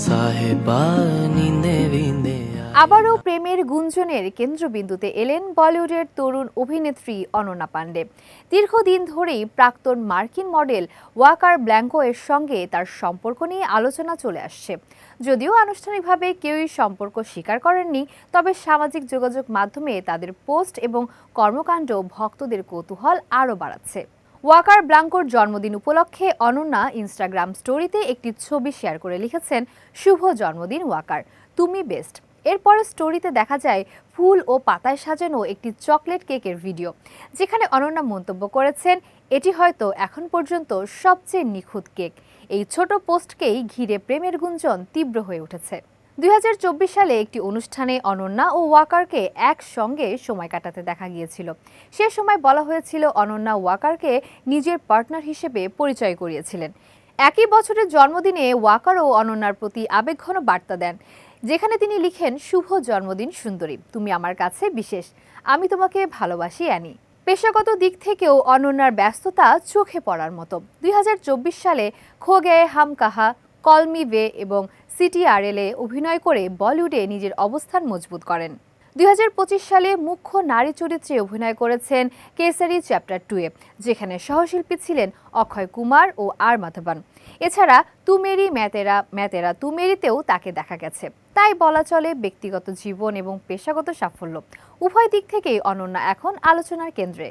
साहिबा नींदे वींदे আবারও প্রেমের গুঞ্জনের কেন্দ্রবিন্দুতে এলেন বলিউডের তরুণ অভিনেত্রী অনন্যা পান্ডে। দীর্ঘদিন ধরেই প্রাক্তন মার্কিন মডেল ওয়াকার ব্ল্যাঙ্কো এর সঙ্গে তার সম্পর্ক নিয়ে আলোচনা চলে আসছে। যদিও আনুষ্ঠানিকভাবে কেউই সম্পর্ক স্বীকার করেননি, তবে সামাজিক যোগাযোগ মাধ্যমে তাদের পোস্ট এবং কর্মকাণ্ড ভক্তদের কৌতূহল আরও বাড়াচ্ছে। ওয়াকার ব্ল্যাঙ্কোর জন্মদিন উপলক্ষে অনন্যা ইনস্টাগ্রাম স্টোরিতে একটি ছবি শেয়ার করে লিখেছেন, শুভ জন্মদিন ওয়াকার, তুমি বেস্ট। এরপরে স্টোরিতে দেখা যায় ফুল ও পাতায় সাজানো একটি চকলেট কেকের ভিডিও, যেখানে অনন্যা মন্তব্য করেছেন, এটি হয়তো এখন পর্যন্ত সবচেয়ে নিখুঁত কেক। এই ছোট পোস্টকেই ঘিরে প্রেমের গুঞ্জন তীব্র হয়ে উঠেছে। 2024 সালে একটি অনুষ্ঠানে অনন্যা ও ওয়াকারকে একসঙ্গে সময় কাটাতে দেখা গিয়েছিল। সে সময় বলা হয়েছিল অনন্যা ওয়াকারকে নিজের পার্টনার হিসেবে পরিচয় করিয়েছিলেন। একই বছরের জন্মদিনে ওয়াকার ও অনন্যার প্রতি আবেগঘন বার্তা দেন, যেখানে তিনি লিখেন, শুভ জন্মদিন সুন্দরী, তুমি আমার কাছে বিশেষ, আমি তোমাকে ভালোবাসি অ্যানি। পেশাগত দিক থেকেও অনন্যার ব্যস্ততা চোখে পড়ার মতো। 2024 সালে খো গয়ে হাম কাহা, কল মি বে এবং সিটিআরএল এ অভিনয় করে বলিউডে নিজের অবস্থান মজবুত করেন। 2025 সালে মুখ্য নারী চরিত্রে অভিনয় করেছেন কেসারি চ্যাপ্টার 2 এ, যেখানে সহশিল্পী ছিলেন অক্ষয় কুমার ও আর মাধবন। এছাড়া তু মেরি मैं तेरा তু মেরিতেও তাকে দেখা গেছে। তাই বলা চলে, ব্যক্তিগত জীবন এবং পেশাগত সাফল্য উভয় দিক থেকেই অনন্যা এখন আলোচনার কেন্দ্রে।